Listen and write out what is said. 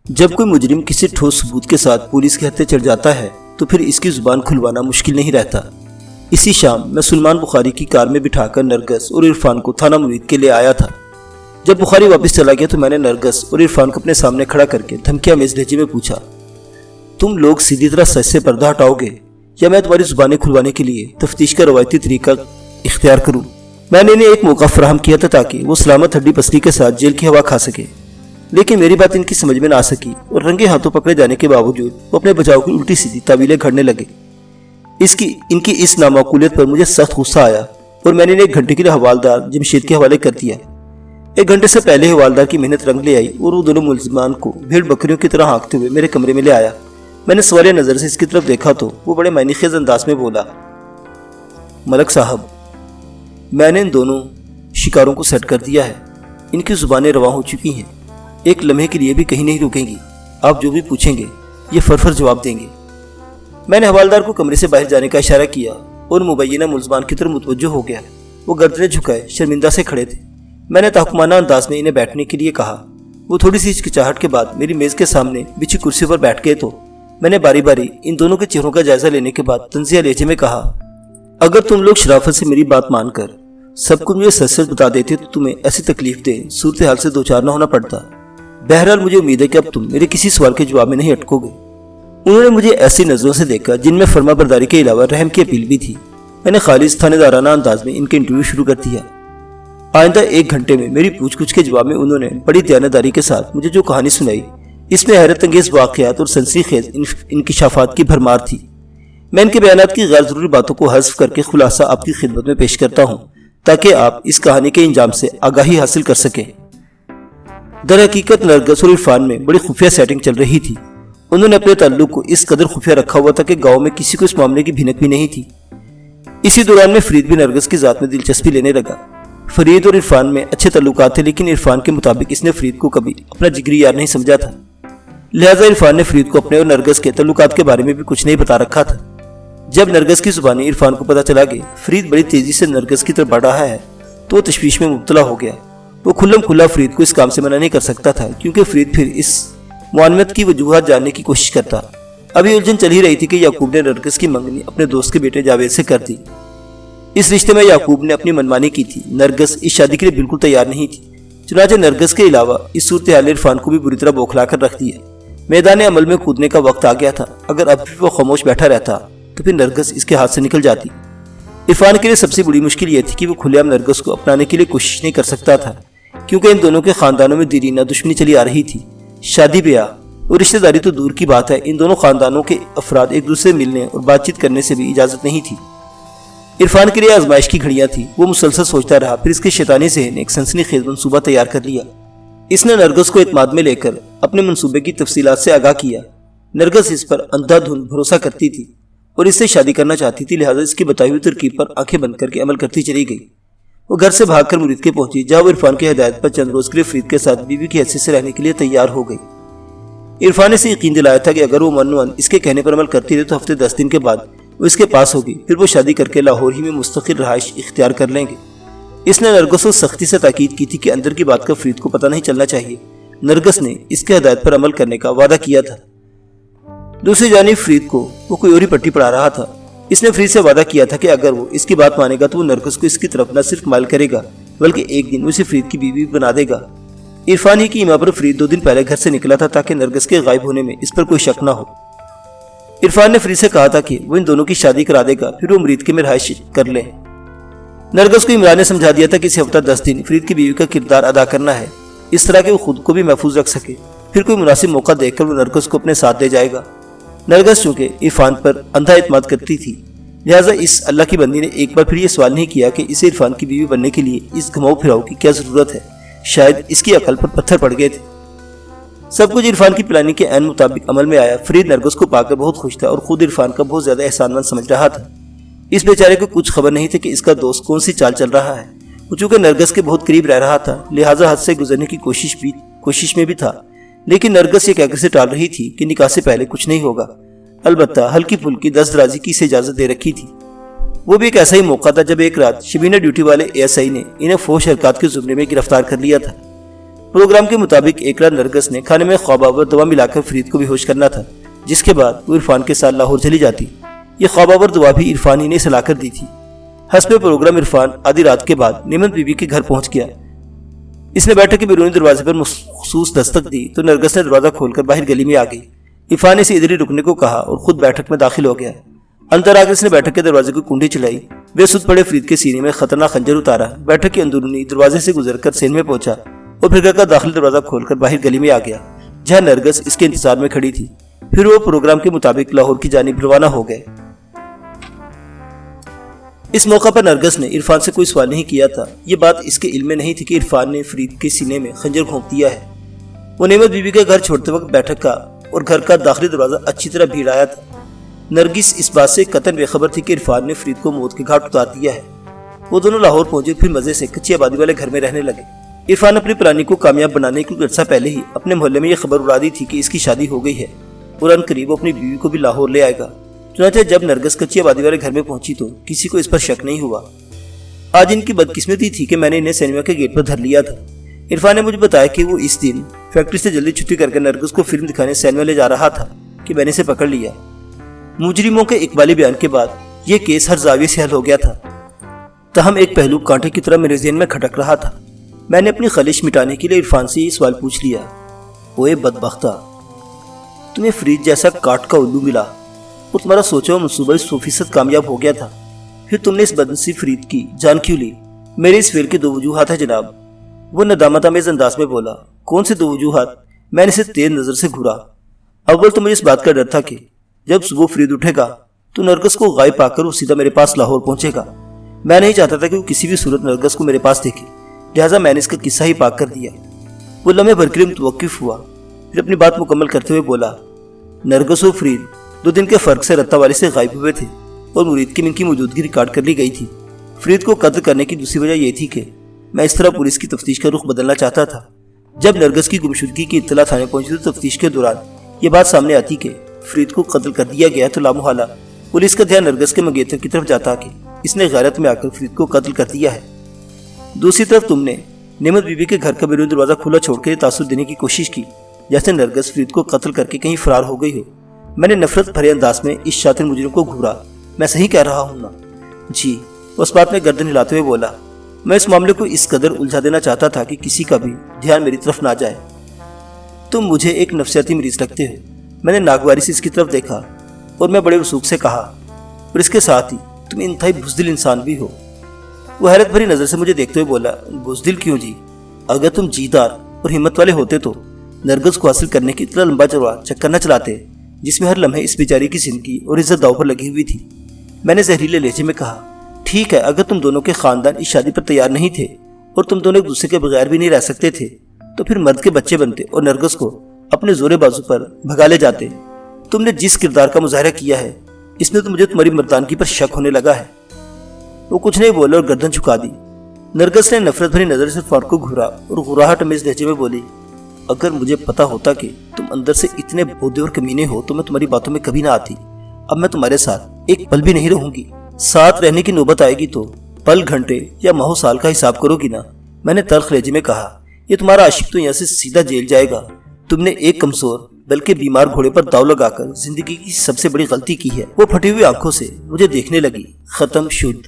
جب کوئی مجرم کسی ٹھوس ثبوت کے ساتھ پولیس کے ہتھے چڑھ جاتا ہے تو پھر اس کی زبان کھلوانا مشکل نہیں رہتا۔ اسی شام میں سلمان بخاری کی کار میں بٹھا کر نرگس اور عرفان کو تھانہ مرید کے لیے آیا تھا۔ جب بخاری واپس چلا گیا تو میں نے نرگس اور عرفان کو اپنے سامنے کھڑا کر کے دھمکی آمیز لہجے میں پوچھا، تم لوگ سیدھی طرح سچ سے پردہ ہٹاؤ گے یا میں تمہاری زبانیں کھلوانے کے لیے تفتیش کا روایتی طریقہ اختیار کروں؟ میں نے انہیں ایک موقع فراہم کیا تھا تاکہ وہ سلامت ہڈی پسلی کے ساتھ جیل کی ہوا کھا سکے، لیکن میری بات ان کی سمجھ میں نہ آ سکی اور رنگے ہاتھوں پکڑے جانے کے باوجود وہ اپنے بچاؤ کی الٹی سیدھی تعویلیں گھڑنے لگے۔ ان کی اس نامعقولیت پر مجھے سخت غصہ آیا اور میں نے انہیں 1 گھنٹے کے لیے حوالدار جمشید کے حوالے کر دیا۔ 1 گھنٹے سے پہلے حوالدار کی محنت رنگ لے آئی اور وہ دونوں ملزمان کو بھیڑ بکریوں کی طرح ہانکتے ہوئے میرے کمرے میں لے آیا۔ میں نے سوالیہ نظر سے اس کی طرف دیکھا تو وہ بڑے معنی خیز انداز میں بولا، ملک صاحب، میں نے ان دونوں شکاروں کو سیٹ کر دیا ہے، ان کی زبانیں رواں ہو چکی ہیں، ایک لمحے کے لیے بھی کہیں نہیں رکیں گی، آپ جو بھی پوچھیں گے یہ فرفر جواب دیں گے۔ میں نے حوالدار کو کمرے سے باہر جانے کا اشارہ کیا اور مبینہ ملزمان کی طرف متوجہ ہو گیا۔ وہ گردنیں جھکائے شرمندہ سے کھڑے تھے۔ میں نے تحکمانہ انداز میں انہیں بیٹھنے کے لیے کہا۔ وہ تھوڑی سی ہچکچاہٹ کے بعد میری میز کے سامنے بچھی کرسی پر بیٹھ گئے تو میں نے باری باری ان دونوں کے چہروں کا جائزہ لینے کے بعد تنزیہ لہجے میں کہا، اگر تم لوگ شرافت سے میری بات مان کر سب کچھ مجھے سچ سچ بتا دیتے تو تمہیں ایسی تکلیف دہ صورتحال سے دوچار نہ ہونا پڑتا۔ بہرحال مجھے امید ہے کہ اب تم میرے کسی سوال کے جواب میں نہیں اٹکو گے۔ انہوں نے مجھے ایسی نظروں سے دیکھا جن میں فرما برداری کے علاوہ رحم کی اپیل بھی تھی۔ میں نے خالص تھانے دارانہ انداز میں ان کے انٹرویو شروع کر دیا۔ آئندہ 1 گھنٹے میں میری پوچھ گچھ کے جواب میں انہوں نے بڑی دیانتداری کے ساتھ مجھے جو کہانی سنائی، اس میں حیرت انگیز واقعات اور سنسنی خیز انکشافات کی بھرمار تھی۔ میں ان کے بیانات کی غیر ضروری باتوں کو حذف کر کے خلاصہ آپ کی خدمت میں پیش کرتا ہوں تاکہ آپ اس کہانی کے انجام سے آگاہی حاصل کر سکیں۔ در حقیقت نرگس اور عرفان میں بڑی خفیہ سیٹنگ چل رہی تھی۔ انہوں نے اپنے تعلق کو اس قدر خفیہ رکھا ہوا تھا کہ گاؤں میں کسی کو اس معاملے کی بھنک بھی نہیں تھی۔ اسی دوران میں فرید بھی نرگس کی ذات میں دلچسپی لینے لگا۔ فرید اور عرفان میں اچھے تعلقات تھے، لیکن عرفان کے مطابق اس نے فرید کو کبھی اپنا جگری یار نہیں سمجھا تھا، لہٰذا عرفان نے فرید کو اپنے اور نرگس کے تعلقات کے بارے میں بھی کچھ نہیں بتا رکھا تھا۔ جب نرگس کی زبانی عرفان کو پتہ چلا کہ فرید بڑی تیزی سے نرگس کی طرف بڑھ رہا ہے تو وہ تشویش میں مبتلا ہو گیا۔ وہ کھلم کھلا فرید کو اس کام سے منع نہیں کر سکتا تھا کیونکہ فرید پھر اس معاونت کی وجوہات جاننے کی کوشش کرتا۔ ابھی الجھن چل ہی رہی تھی کہ یعقوب نے نرگس کی منگنی اپنے دوست کے بیٹے جاوید سے کر دی۔ اس رشتے میں یعقوب نے اپنی منمانی کی تھی۔ نرگس اس شادی کے لیے بالکل تیار نہیں تھی، چنانچہ نرگس کے علاوہ اس صورتحال عرفان کو بھی بری طرح بوکھلا کر رکھ دیا۔ میدان عمل میں کودنے کا وقت آ گیا تھا۔ اگر اب بھی وہ خاموش بیٹھا رہتا تو پھر نرگس اس کے ہاتھ سے نکل جاتی۔ عرفان کے لیے سب سے بڑی مشکل یہ تھی کہ وہ کھلے عام نرگس کو اپنانے کے لیے کوشش نہیں کر سکتا تھا کیونکہ ان دونوں کے خاندانوں میں دیرینہ دشمنی چلی آ رہی تھی۔ شادی بیاہ اور رشتہ داری تو دور کی بات ہے، ان دونوں خاندانوں کے افراد ایک دوسرے سے ملنے اور بات چیت کرنے سے بھی اجازت نہیں تھی۔ عرفان کے لیے آزمائش کی گھڑیاں تھی۔ وہ مسلسل سوچتا رہا، پھر اس کے شیطانی ذہن نے ایک سنسنی خیز منصوبہ تیار کر لیا۔ اس نے نرگس کو اعتماد میں لے کر اپنے منصوبے کی تفصیلات سے آگاہ کیا۔ نرگس اس پر اندھا دھند بھروسہ کرتی تھی اور اس سے شادی کرنا چاہتی تھی، لہٰذا اس کی بتائی ہوئی ترکیب پر آنکھیں بند کر کے عمل کرتی چلی گئی۔ وہ گھر سے بھاگ کر مرید کے پہنچی جہاں وہ عرفان کی ہدایت پر چند روز کے لیے فرید کے ساتھ بیوی کی حیثیت سے رہنے کے لیے تیار ہو گئی۔ عرفان نے اسے یقین دلایا تھا کہ اگر وہ من اس کے کہنے پر عمل کرتی رہے تو ہفتے 10 دن کے بعد وہ اس کے پاس ہوگی، پھر وہ شادی کر کے لاہور ہی میں مستقل رہائش اختیار کر لیں گے۔ اس نے نرگس کو سختی سے تاکید کی تھی کہ اندر کی بات کا فرید کو پتہ نہیں چلنا چاہیے۔ نرگس نے اس کے ہدایت پر عمل کرنے کا وعدہ کیا تھا۔ دوسری جانب فرید کو وہ کوئی اور ہی پٹی پڑھا رہا تھا۔ اس نے فرید سے وعدہ کیا تھا کہ اگر وہ اس کی بات مانے گا تو وہ نرگس کو اس کی طرف نہ صرف مائل کرے گا بلکہ ایک دن اسے فرید کی بیوی بنا دے گا۔ عرفان ہی کی ایما پر فرید 2 دن پہلے گھر سے نکلا تھا تاکہ نرگس کے غائب ہونے میں اس پر کوئی شک نہ ہو۔ عرفان نے فرید سے کہا تھا کہ وہ ان دونوں کی شادی کرا دے گا، پھر وہ مرید کے میں رہائش کر لیں۔ نرگس کو عمران نے سمجھا دیا تھا کہ اسے ہفتہ 10 دن فرید کی بیوی کا کردار ادا کرنا ہے، اس طرح کہ وہ خود کو بھی محفوظ رکھ سکے، پھر کوئی مناسب موقع دیکھ کر وہ نرگس کو اپنے ساتھ لے جائے گا۔ نرگس چونکہ عرفان پر اندھا اعتماد کرتی تھی، لہٰذا اس اللہ کی بندی نے ایک بار پھر یہ سوال نہیں کیا کہ اسے عرفان کی بیوی بننے کے لیے اس گھماؤ پھراؤ کی کیا ضرورت ہے۔ شاید اس کی عقل پر پتھر پڑ گئے تھے۔ سب کچھ عرفان کی پلاننگ کے عین مطابق عمل میں آیا۔ فرید نرگس کو پا کر بہت خوش تھا اور خود عرفان کا بہت زیادہ احسان مند سمجھ رہا تھا۔ اس بیچارے کو کچھ خبر نہیں تھی کہ اس کا دوست کون سی چال چل رہا ہے۔ وہ چونکہ نرگس کے بہت قریب رہ رہا تھا، لہٰذا حد سے گزرنے کی کوشش میں بھی تھا، لیکن نرگس یہ کہہ کر سے ٹال رہی تھی کہ نکاح سے پہلے کچھ نہیں ہوگا، البتہ ہلکی پھلکی دست درازی کی اسے اجازت دے رکھی تھی۔ وہ بھی ایک ایسا ہی موقع تھا جب ایک رات شبینہ ڈیوٹی والے ASI نے انہیں فوش حرکات کے زمرے میں گرفتار کر لیا تھا۔ پروگرام کے مطابق ایک رات نرگس نے کھانے میں خواباور دوا ملا کر فرید کو بے ہوش کرنا تھا، جس کے بعد وہ عرفان کے ساتھ لاہور چلی جاتی۔ یہ خواباور دوا بھی عرفان ہی نے اسے لا کر دی تھی۔ حسب پروگرام عرفان آدھی رات کے بعد نعمت بی بی کے گھر پہنچ گیا۔ اس نے بیٹھک کے بیرونی دروازے پر مخصوص دستک دی تو نرگس نے دروازہ کھول کر باہر گلی میں آ گئی۔ عرفان نے اسے ادھر ہی رکنے کو کہا اور خود بیٹھک میں داخل ہو گیا۔ اندر آ کر اس نے بیٹھک کے دروازے کو کنڈی چلائی، بے سود پڑے فرید کے سینے میں خطرناک خنجر اتارا، بیٹھک کے اندرونی دروازے سے گزر کر سین میں پہنچا اور پھر گھر کا داخلی دروازہ کھول کر باہر گلی میں آ گیا، جہاں نرگس اس کے انتظار میں کھڑی تھی۔ پھر وہ پروگرام کے مطابق لاہور کی جانب روانہ ہو گئے۔ اس موقع پر نرگس نے عرفان سے کوئی سوال نہیں کیا تھا۔ یہ بات اس کے علم میں نہیں تھی کہ عرفان نے فرید کے سینے میں خنجر گھونپ دیا ہے۔ وہ نعمت بی بی کا گھر چھوڑتے وقت بیٹھک کا اور گھر کا داخلی دروازہ اچھی طرح بھیڑ آیا تھا۔ نرگس اس بات سے قطعاً بے خبر تھی کہ عرفان نے فرید کو موت کے گھاٹ اتار دیا ہے۔ وہ دونوں لاہور پہنچے، پھر مزے سے کچی آبادی والے گھر میں رہنے لگے۔ عرفان اپنی پلاننگ کو کامیاب بنانے کے کچھ عرصہ پہلے ہی اپنے محلے میں یہ خبر اڑا دی تھی کہ اس کی شادی ہو گئی ہے اور ان قریب وہ اپنی بیوی کو بھی لاہور لے آئے گا۔ چنانچہ جب نرگس کچی آبادی والے گھر میں پہنچی تو کسی کو اس پر شک نہیں ہوا۔ آج ان کی بدقسمتی تھی کہ میں نے انہیں سینما کے گیٹ پر دھر لیا تھا۔ عرفان نے مجھے بتایا کہ وہ اس دن فیکٹری سے جلدی چھٹی کر کے نرگس کو فلم دکھانے سینما لے جا رہا تھا کہ میں نے اسے پکڑ لیا۔ مجرموں کے اقبالی بیان کے بعد یہ کیس ہر زاویے سے حل ہو گیا تھا، تاہم ایک پہلو کانٹے کی طرح میرے ذہن میں کھٹک رہا تھا۔ میں نے اپنی خلش مٹانے کے لیے عرفان سے یہ سوال پوچھ لیا، اوے بدبختہ، تمہیں فرید جیسا کاٹ کا الو ملا اور تمہارا سوچا ہوا منصوبہ 100% کامیاب ہو گیا تھا، پھر تم نے اس بدنصیب فرید کی جان کیوں لی؟ میرے اس فعل کے دو وجوہات ہیں جناب، وہ ندامت آمیز انداز میں بولا۔ کون سے دو وجوہات؟ میں نے اسے تیز نظر سے گھورا۔ اول تو مجھے اس بات کا ڈر تھا کہ جب صبح فرید اٹھے گا تو نرگس کو غائب پا کر وہ سیدھا میرے پاس لاہور پہنچے گا۔ میں نہیں چاہتا تھا کہ وہ کسی بھی صورت نرگس کو میرے پاس دیکھے، لہٰذا میں نے اس کا قصہ ہی پاک کر دیا۔ وہ لمحے بھر کے لیے متوقف ہوا، پھر اپنی بات مکمل کرتے ہوئے بولا، نرگس و فرید 2 دن کے فرق سے رتہ والی سے غائب ہوئے تھے اور مرید کی ان کی موجودگی ریکارڈ کر لی گئی تھی۔ فرید کو قتل کرنے کی دوسری وجہ یہ تھی کہ میں اس طرح پولیس کی تفتیش کا رخ بدلنا چاہتا تھا۔ جب نرگس کی گمشدگی کی اطلاع تھانے پہنچی تو تفتیش کے دوران یہ بات سامنے آتی کہ فرید کو قتل کر دیا گیا تو لامحالہ پولیس کا دھیان نرگس کے منگیتر کی طرف جاتا کہ اس نے غیرت میں آ کر فرید کو قتل کر دیا ہے۔ دوسری طرف تم نے نعمت بی بی کے گھر کا بیرونی دروازہ کھلا چھوڑ کے تاثر دینے کی کوشش کی جیسے نرگس فرید کو قتل کر کے کہیں فرار ہو گئی ہو۔ میں نے نفرت بھرے انداز میں اس شاطر مجرم کو گھورا۔ میں صحیح کہہ رہا ہوں نا؟ جی، اس بات میں گردن ہلاتے ہوئے بولا۔ میں اس معاملے کو اس قدر الجھا دینا چاہتا تھا کہ کسی کا بھی دھیان میری طرف نہ جائے۔ تم مجھے ایک نفسیاتی مریض لگتے ہو۔ میں نے ناگواری سے اس کی طرف دیکھا اور میں بڑے رسوخ سے کہا، اور اس کے ساتھ ہی تم انتہائی بزدل انسان بھی ہو۔ وہ حیرت بھری نظر سے مجھے دیکھتے ہوئے بولا، بزدل کیوں جی؟ اگر تم جیدار اور ہمت والے ہوتے تو نرگس کو حاصل کرنے کی اتنا لمبا چوڑا چکر نہ چلاتے جس میں ہر لمحے اس بیچاری کی زندگی اور عزت داؤ پر لگی ہوئی تھی۔ میں نے زہریلے لہجے میں کہا، ٹھیک ہے، اگر تم دونوں کے خاندان اس شادی پر تیار نہیں تھے اور تم دونوں ایک دوسرے کے بغیر بھی نہیں رہ سکتے تھے تو پھر مرد کے بچے بنتے اور نرگس کو اپنے زورے بازو پر بھگا لے جاتے۔ تم نے جس کردار کا مظاہرہ کیا ہے اس میں تو مجھے تمہاری مردانگی پر شک ہونے لگا ہے۔ وہ کچھ نہیں بولا اور گردن جھکا دی۔ نرگس نے نفرت بھری نظر سے فاروق کو گھورا اور غراہٹ امیز لہجے میں بولی، اگر مجھے پتا ہوتا کہ تم اندر سے اتنے بودے اور کمینے ہو تو میں تمہاری باتوں میں کبھی نہ آتی۔ اب میں تمہارے ساتھ ایک پل بھی نہیں رہوں گی۔ ساتھ رہنے کی نوبت آئے گی تو پل، گھنٹے یا ماہ و سال کا حساب کرو گی نا؟ میں نے تلخ لہجے میں کہا، یہ تمہارا عاشق تو یہاں سے سیدھا جیل جائے گا۔ تم نے ایک کمزور بلکہ بیمار گھوڑے پر داؤ لگا کر زندگی کی سب سے بڑی غلطی کی ہے۔ وہ پھٹی ہوئی آنکھوں سے مجھے دیکھنے لگی۔ ختم شد۔